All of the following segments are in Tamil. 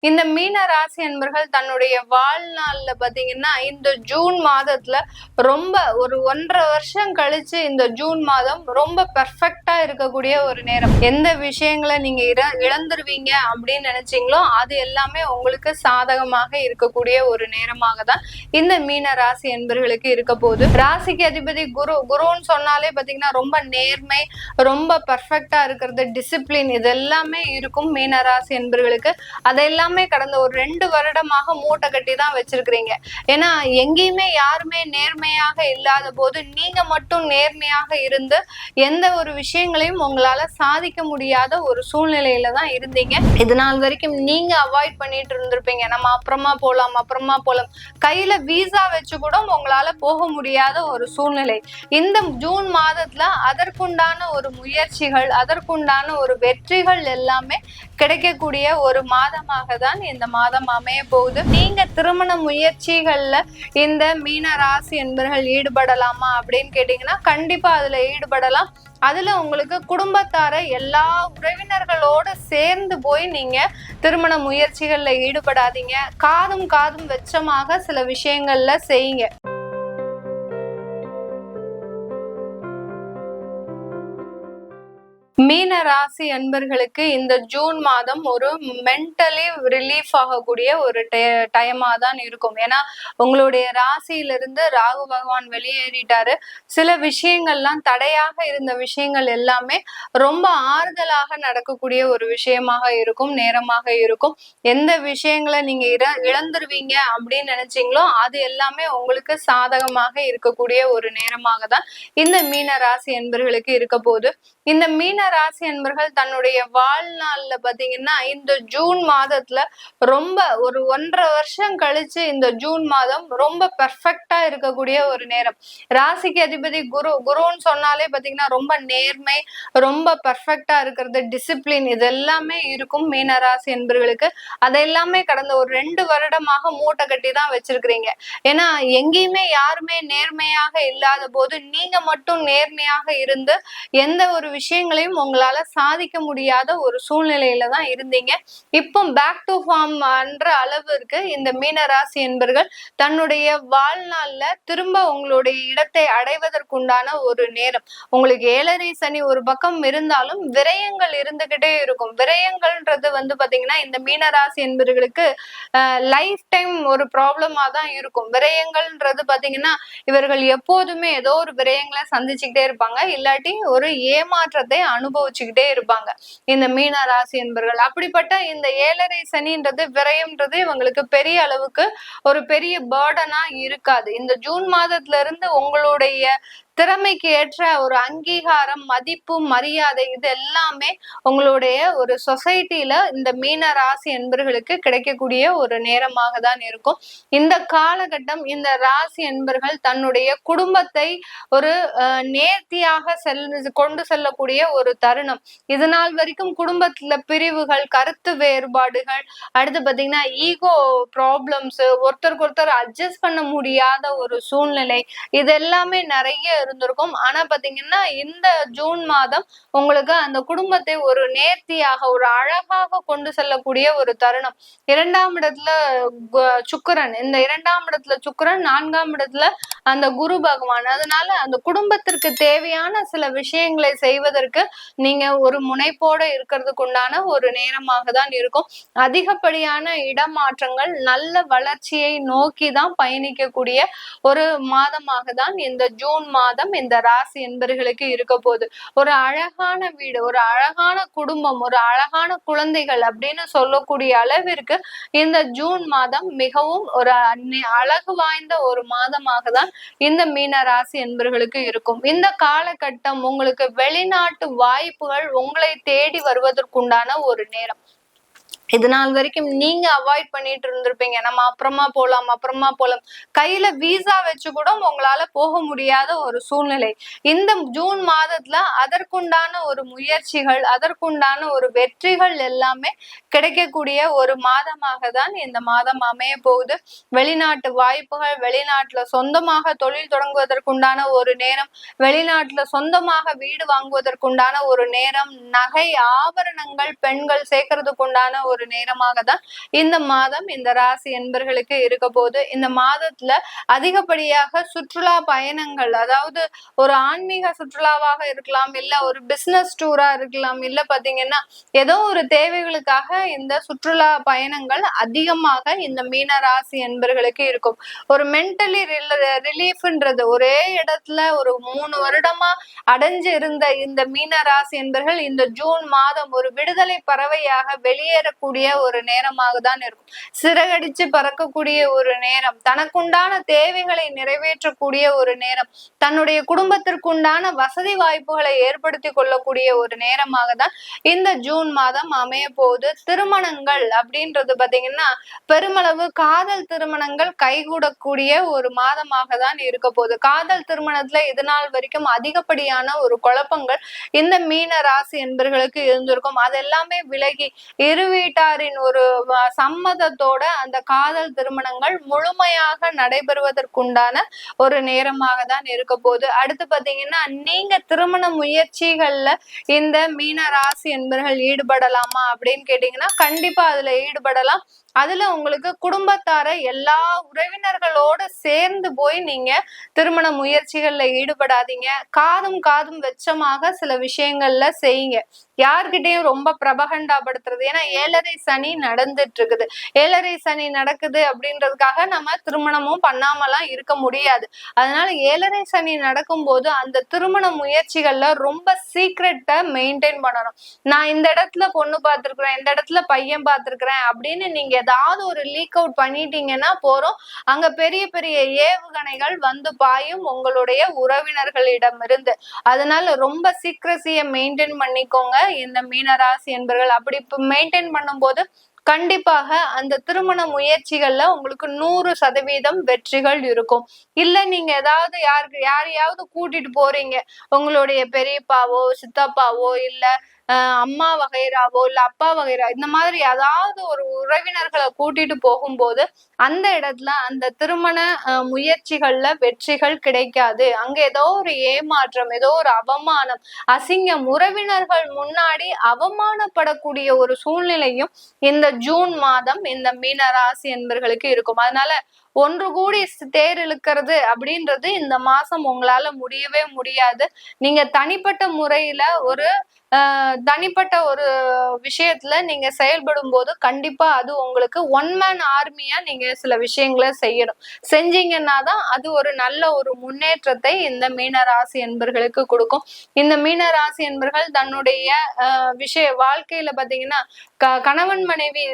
இந்த மீன ராசி அன்பர்கள் தன்னுடைய வாழ்நாள்ல பாத்தீங்கன்னா இந்த ஜூன் மாதத்துல ரொம்ப ஒரு 1.5 வருஷம் கழிச்சு இந்த ஜூன் மாதம் ரொம்ப பெர்ஃபெக்டா இருக்கக்கூடிய ஒரு நேரம். எந்த விஷயங்களை நீங்க இழந்துருவீங்க அப்படின்னு நினைச்சீங்களோ அது எல்லாமே உங்களுக்கு சாதகமாக இருக்கக்கூடிய ஒரு நேரமாக தான் இந்த மீன ராசி அன்பர்களுக்கு இருக்க போகுது. ராசிக்கு அதிபதி குருன்னு சொன்னாலே பாத்தீங்கன்னா ரொம்ப நேர்மை, ரொம்ப பெர்ஃபெக்டா இருக்கிறது, டிசிப்ளின், இது எல்லாமே இருக்கும் மீன ராசி அன்பர்களுக்கு. அதெல்லாம் கடந்த ஒரு 2 வருடமாக மூட்டை கட்டி தான் வச்சிருக்கிறீங்க. ஏன்னா எங்கேயுமே யாருமே நேர்மையாக இல்லாத போது நீங்க மட்டும் நேர்மையாக இருந்து எந்த ஒரு விஷயங்களையும் உங்களால சாதிக்க முடியாத ஒரு சூழ்நிலையில தான் இருந்தீங்க. இது நாள் வரைக்கும் நீங்க அவாய்ட் பண்ணிட்டு இருந்திருப்பீங்க. நம்ம அப்புறமா போலாம், கையில வீசா வச்சு கூட உங்களால போக முடியாத ஒரு சூழ்நிலை. இந்த ஜூன் மாதத்துல அதற்குண்டான ஒரு முயற்சிகள், அதற்குண்டான ஒரு வெற்றிகள் எல்லாமே கிடைக்கக்கூடிய ஒரு மாதமாக தான் இந்த மாதம் அமைய போகுது. நீங்க திருமண முயற்சிகள்ல இந்த மீன ராசி என்பவர்கள் ஈடுபடலாமா அப்படின்னு கேட்டீங்கன்னா கண்டிப்பா அதுல ஈடுபடலாம். அதுல உங்களுக்கு குடும்பத்தார எல்லா உறவினர்களோட சேர்ந்து போய் நீங்க திருமண முயற்சிகள்ல ஈடுபடாதீங்க. காதும் வெச்சமாக சில விஷயங்கள்ல செய்யுங்க. மீன ராசி அன்பர்களுக்கு இந்த ஜூன் மாதம் ஒரு மென்டலி ரிலீஃப் ஆகக்கூடிய ஒரு டைமா தான் இருக்கும். ஏன்னா உங்களுடைய ராசியிலிருந்து ராகு பகவான் வெளியேறிட்டாரு. சில விஷயங்கள்லாம் தடையாக இருந்த விஷயங்கள் எல்லாமே ரொம்ப ஆறுதலாக நடக்கக்கூடிய ஒரு விஷயமாக இருக்கும், நேரமாக இருக்கும். எந்த விஷயங்களை நீங்க இழந்துருவீங்க அப்படின்னு நினைச்சீங்களோ அது எல்லாமே உங்களுக்கு சாதகமாக இருக்கக்கூடிய ஒரு நேரமாக தான் இந்த மீன ராசி அன்பர்களுக்கு இருக்க போகுது. இந்த மீன ராசி அன்பர்கள் தன்னுடைய வாழ்நாள்ல பாத்தீங்கன்னா இந்த ஜூன் மாதத்துல ரொம்ப ஒரு 1.5 வருஷம் கழிச்சு இந்த ஜூன் மாதம் ரொம்ப பெர்ஃபெக்டா இருக்கக்கூடிய ஒரு நேரம். ராசிக்கு அதிபதி குருன்னு சொன்னாலே பாத்தீங்கன்னா ரொம்ப நேர்மை, ரொம்ப பெர்ஃபெக்டா இருக்கிறது, டிசிப்ளின், இது எல்லாமே இருக்கும் மீன ராசி அன்பர்களுக்கு. அதெல்லாமே கடந்த ஒரு 2 வருடமாக மூட்டை கட்டி தான் வச்சிருக்கிறீங்க. ஏன்னா எங்கேயுமே யாருமே நேர்மையாக இல்லாத போது நீங்க மட்டும் நேர்மையாக இருந்து எந்த ஒரு விஷயங்களையும் உங்களால சாதிக்க முடியாத ஒரு சூழ்நிலையில தான் இருந்தீங்க. இப்போ பேக் டு ஃபார்ம் என்ற அளவிற்கு இந்த மீன ராசி என்பர்கள் தன்னுடைய வாழ்நாள்ல திரும்ப உங்களுடைய இடத்தை அடைவதற்குண்டான ஒரு நேரம். உங்களுக்கு 7.5 சனி ஒரு பக்கம் இருந்தாலும் விரயங்கள் இருந்துகிட்டே இருக்கும். விரயங்கள்ன்றது பாத்தீங்கன்னா இந்த மீன ராசி என்பவர்களுக்கு லைஃப் டைம் ஒரு ப்ராப்ளமா தான் இருக்கும். விரயங்கள்ன்றது பாத்தீங்கன்னா இவர்கள் எப்போதுமே ஏதோ ஒரு விரயங்களை சந்திச்சுக்கிட்டே இருப்பாங்க, இல்லாட்டி ஒரு ஏமாற்றத்தை அனுபவிச்சுக்கிட்டே இருப்பாங்க இந்த மீன ராசி என்பவர்கள். அப்படிப்பட்ட இந்த 7.5 சனின்றது, விரயம்ன்றது இவங்களுக்கு பெரிய அளவுக்கு ஒரு பெரிய பர்டனா இருக்காது. இந்த ஜூன் மாதத்துல இருந்து உங்களுடைய திறமைக்கு ஏற்ற ஒரு அங்கீகாரம், மதிப்பு, மரியாதை, இது எல்லாமே உங்களுடைய ஒரு சொசைட்டில இந்த மீன ராசி என்பர்களுக்கு கிடைக்கக்கூடிய ஒரு நேரமாக தான் இருக்கும். இந்த காலகட்டம் இந்த ராசி என்பர்கள் தன்னுடைய குடும்பத்தை ஒரு நேர்த்தியாக கொண்டு செல்லக்கூடிய ஒரு தருணம். இது நாள் வரைக்கும் குடும்பத்துல பிரிவுகள், கருத்து வேறுபாடுகள், அடுத்து பாத்தீங்கன்னா ஈகோ ப்ராப்ளம்ஸ், ஒருத்தருக்கு ஒருத்தர் அட்ஜஸ்ட் பண்ண முடியாத ஒரு சூழ்நிலை, இது எல்லாமே நிறைய இருந்திருக்கும். ஆனா பாத்தீங்கன்னா இந்த ஜூன் மாதம் உங்களுக்கு அந்த குடும்பத்தை ஒரு நேர்த்தியாக, ஒரு அழகாக கொண்டு செல்லக்கூடிய ஒரு தருணம். 2ஆம் இடத்துல சுக்கிரன், இந்த 2ஆம் இடத்துல சுக்கிரன், 4ஆம் இடத்துல அந்த குரு பகவான். அதனால அந்த குடும்பத்திற்கு தேவையான சில விஷயங்களை செய்வதற்கு நீங்க ஒரு முனைப்போட இருக்கிறதுக்கு உண்டான ஒரு நேரமாக தான் இருக்கும். அதிகப்படியான இடமாற்றங்கள், நல்ல வளர்ச்சியை நோக்கி தான் பயணிக்கக்கூடிய ஒரு மாதமாக தான் இந்த ஜூன் மாதம் இந்த ராசி என்பர்களுக்கு இருக்க போகுது. ஒரு அழகான வீடு, ஒரு அழகான குடும்பம், ஒரு அழகான குழந்தைகள் அப்படின்னு சொல்லக்கூடிய அளவிற்கு இந்த ஜூன் மாதம் மிகவும் ஒரு அழகு வாய்ந்த ஒரு மாதமாக தான் இந்த மீன ராசி என்பர்களுக்கு இருக்கும். இந்த காலகட்டம் உங்களுக்கு வெளிநாட்டு வாய்ப்புகள் உங்களை தேடி வருவதற்குண்டான ஒரு நேரம். இது நாள் வரைக்கும் நீங்க அவாய்ட் பண்ணிட்டு இருந்திருப்பீங்க. நம்ம அப்புறமா போலாம், கையில வீசா வச்சு கூட உங்களால போக முடியாத ஒரு சூழ்நிலை. இந்த ஜூன் மாதத்துல அதற்குண்டான ஒரு முயற்சிகள், அதற்குண்டான ஒரு வெற்றிகள் எல்லாமே கிடைக்கக்கூடிய ஒரு மாதமாக தான் இந்த மாதம் அமைய போகுது. வெளிநாட்டு வாய்ப்புகள், வெளிநாட்டுல சொந்தமாக தொழில் தொடங்குவதற்குண்டான ஒரு நேரம், வெளிநாட்டுல சொந்தமாக வீடு வாங்குவதற்குண்டான ஒரு நேரம், நகை ஆபரணங்கள் பெண்கள் சேர்க்கறதுக்குண்டான ஒரு ஒரு நேரமாக தான் இந்த மாதம் இந்த ராசி என்பர்களுக்கு இருக்க போது. இந்த மாதத்துல அதிகப்படியாக சுற்றுலா பயணங்கள், அதாவது ஒரு ஆன்மீக சுற்றுலாவாக இருக்கலாம், இல்ல ஒரு பிசினஸ் டூரா இருக்கலாம், இல்ல பாத்தீங்கன்னா ஏதோ ஒரு தேவைகளுக்காக இந்த சுற்றுலா பயணங்கள் அதிகமாக இந்த மீன ராசி என்பர்களுக்கு இருக்கும். ஒரு மென்டலி ரிலீஃப்ன்றது ஒரே இடத்துல ஒரு 3 வருடமா அடைஞ்சு இருந்த இந்த மீன ராசி என்பர்கள் இந்த ஜூன் மாதம் ஒரு விடுதலை பறவையாக வெளியேறக்கூடிய ஒரு நேரமாக தான் இருக்கும். சிறகடிச்சு பறக்கக்கூடிய ஒரு நேரம், தனக்குண்டான தேவைகளை நிறைவேற்றக்கூடிய ஒரு நேரம், தன்னுடைய குடும்பத்திற்குண்டான வசதி வாய்ப்புகளை ஏற்படுத்தி கொள்ளக்கூடிய ஒரு நேரமாக தான் இந்த ஜூன் மாதம் அமைய போகுது. திருமணங்கள் அப்படின்றது பாத்தீங்கன்னா பெருமளவு காதல் திருமணங்கள் கைகூடக்கூடிய ஒரு மாதமாக தான் இருக்க போகுது. காதல் திருமணத்துல இது நாள் வரைக்கும் அதிகப்படியான ஒரு குழப்பங்கள் இந்த மீன ராசி என்பர்களுக்கு இருந்திருக்கும். அதெல்லாமே விலகி இரு வீட்டாரின் ஒரு சம்மதத்தோட அந்த காதல் திருமணங்கள் முழுமையாக நடைபெறுவதற்குண்டான ஒரு நேரமாக தான் இருக்க போகுது. அடுத்து பாத்தீங்கன்னா நீங்க திருமண முயற்சிகள்ல இந்த மீன ராசி என்பர்கள் ஈடுபடலாமா அப்படின்னு கேட்டீங்கன்னா கண்டிப்பா அதுல ஈடுபடலாம். அதுல உங்களுக்கு குடும்பத்தார எல்லா உறவினர்களோட சேர்ந்து போய் நீங்க திருமண முயற்சிகள்ல ஈடுபடாதீங்க. காதும் வெச்சமாக சில விஷயங்கள்ல செய்யுங்க. யார்கிட்டையும் ரொம்ப பிரபகண்டாப்படுத்துறது, ஏன்னா 7.5 சனி நடந்துட்டு இருக்குது. 7.5 சனி நடக்குது அப்படின்றதுக்காக நம்ம திருமணமும் பண்ணாமலாம் இருக்க முடியாது. அதனால 7.5 சனி நடக்கும் போது அந்த திருமண முயற்சிகள்ல ரொம்ப சீக்ரெட்டை மெயின்டைன் பண்ணணும். நான் இந்த இடத்துல பொண்ணு பார்த்திருக்கிறேன், இந்த இடத்துல பையன் பார்த்திருக்கிறேன் அப்படின்னு நீங்க ஏதாவது ஒரு லீக் அவுட் பண்ணிட்டீங்கன்னா போறோம், அங்க பெரிய பெரிய ஏவுகணைகள் வந்து பாயும் உங்களுடைய உறவினர்களிடம் இருந்து. அதனால ரொம்ப சீக்ரசியை மெயின்டைன் பண்ணிக்கோங்க இந்த மீனராசி என்பர்கள். அப்படி மெயின்டைன் பண்ணும்போது கண்டிப்பாக அந்த திருமண முயற்சிகள்ல உங்களுக்கு 100% வெற்றிகள் இருக்கும். இல்ல நீங்க ஏதாவது யாரையாவது கூட்டிட்டு போறீங்க, உங்களுடைய பெரியப்பாவோ சித்தப்பாவோ இல்ல அம்மா வகைராவோ இல்ல அப்பா வகைரா, இந்த மாதிரி ஏதாவது ஒரு உறவினர்களை கூட்டிட்டு போகும்போது அந்த இடத்துல அந்த திருமண முயற்சிகள்ல வெற்றிகள் கிடைக்காது. அங்க ஏதோ ஒரு ஏமாற்றம், ஏதோ ஒரு அவமானம், அசிங்கம், உறவினர்கள் முன்னாடி அவமானப்படக்கூடிய ஒரு சூழ்நிலையும் இந்த ஜூன் மாதம் இந்த மீன ராசி என்பர்களுக்கு இருக்கும். அதனால ஒன்று கூடி தேர் இழுக்கிறது அப்படின்றது இந்த மாசம் உங்களால முடியவே முடியாது. நீங்க தனிப்பட்ட முறையில ஒரு தனிப்பட்ட ஒரு விஷயத்துல நீங்க செயல்படும் போது கண்டிப்பா அது உங்களுக்கு ஒன் மேன் ஆர்மியா நீங்க சில விஷயங்களை செய்யணும். செஞ்சீங்கன்னா தான் அது ஒரு நல்ல ஒரு முன்னேற்றத்தை இந்த மீன ராசி என்பர்களுக்கு கொடுக்கும். இந்த மீன ராசி என்பர்கள் தன்னுடைய வாழ்க்கையில பாத்தீங்கன்னா கணவன் மனைவி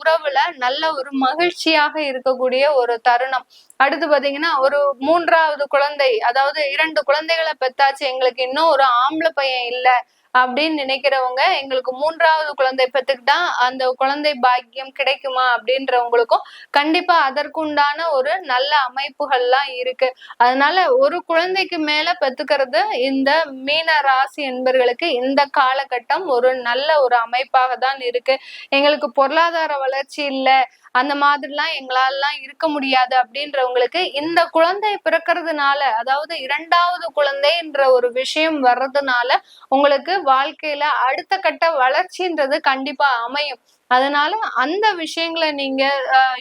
உறவுல நல்ல ஒரு மகிழ்ச்சியாக இருக்கக்கூடிய ஒரு தருணம். அடுத்து பாத்தீங்கன்னா ஒரு 3வது குழந்தை, அதாவது 2 குழந்தைகளை பெத்தாச்சு, எங்களுக்கு இன்னும் ஒரு ஆம்பளை பையன் இல்ல அப்படின்னு நினைக்கிறவங்க எங்களுக்கு 3வது குழந்தை பெற்றுக்கிட்டா அந்த குழந்தை பாக்கியம் கிடைக்குமா அப்படின்றவங்களுக்கும் கண்டிப்பா அதற்குண்டான ஒரு நல்ல அமைப்புகள்லாம் இருக்கு. அதனால ஒரு குழந்தைக்கு மேல பெத்துக்கிறது இந்த மீன ராசி என்பர்களுக்கு இந்த காலகட்டம் ஒரு நல்ல ஒரு அமைப்பாக தான் இருக்கு. எங்களுக்கு பொருளாதார வளர்ச்சி இல்லை, அந்த மாதிரிலாம் எங்களாலாம் இருக்க முடியாது அப்படின்றவங்களுக்கு இந்த குழந்தை பிறக்கிறதுனால, அதாவது 2வது குழந்தைன்ற ஒரு விஷயம் வர்றதுனால உங்களுக்கு வாழ்க்கையில அடுத்த கட்ட வளர்ச்சின்றது கண்டிப்பா அமையும். அதனால அந்த விஷயங்களை நீங்க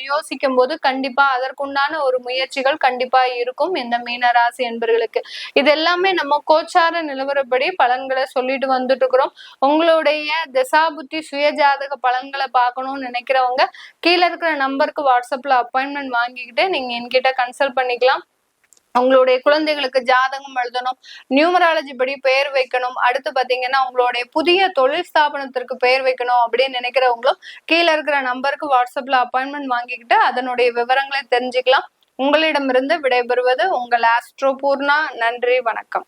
யோசிக்கும் போது கண்டிப்பா அதற்குண்டான ஒரு முயற்சிகள் கண்டிப்பா இருக்கும் இந்த மீன ராசி என்பர்களுக்கு. இது எல்லாமே நம்ம கோச்சார நிலவரப்படி பலன்களை சொல்லிட்டு வந்துட்டு இருக்கிறோம். உங்களுடைய திசாபுத்தி சுயஜாதக பலன்களை பார்க்கணும்னு நினைக்கிறவங்க கீழே இருக்கிற நம்பருக்கு வாட்ஸ்அப்ல அப்பாயின்மெண்ட் வாங்கிக்கிட்டு நீங்க என்கிட்ட கன்சல்ட் பண்ணிக்கலாம். உங்களுடைய குழந்தைகளுக்கு ஜாதகம் எழுதணும், நியூமராலஜி படி பெயர் வைக்கணும், அடுத்து பாத்தீங்கன்னா உங்களுடைய புதிய தொழில் ஸ்தாபனத்திற்கு பெயர் வைக்கணும் அப்படின்னு நினைக்கிறவங்களும் கீழே இருக்கிற நம்பருக்கு வாட்ஸ்அப்ல அப்பாயின்மெண்ட் வாங்கிக்கிட்டு அதனுடைய விவரங்களை தெரிஞ்சுக்கலாம். உங்களிடமிருந்து விடைபெறுவது உங்கள் ஆஸ்ட்ரோ பூர்ணா. நன்றி, வணக்கம்.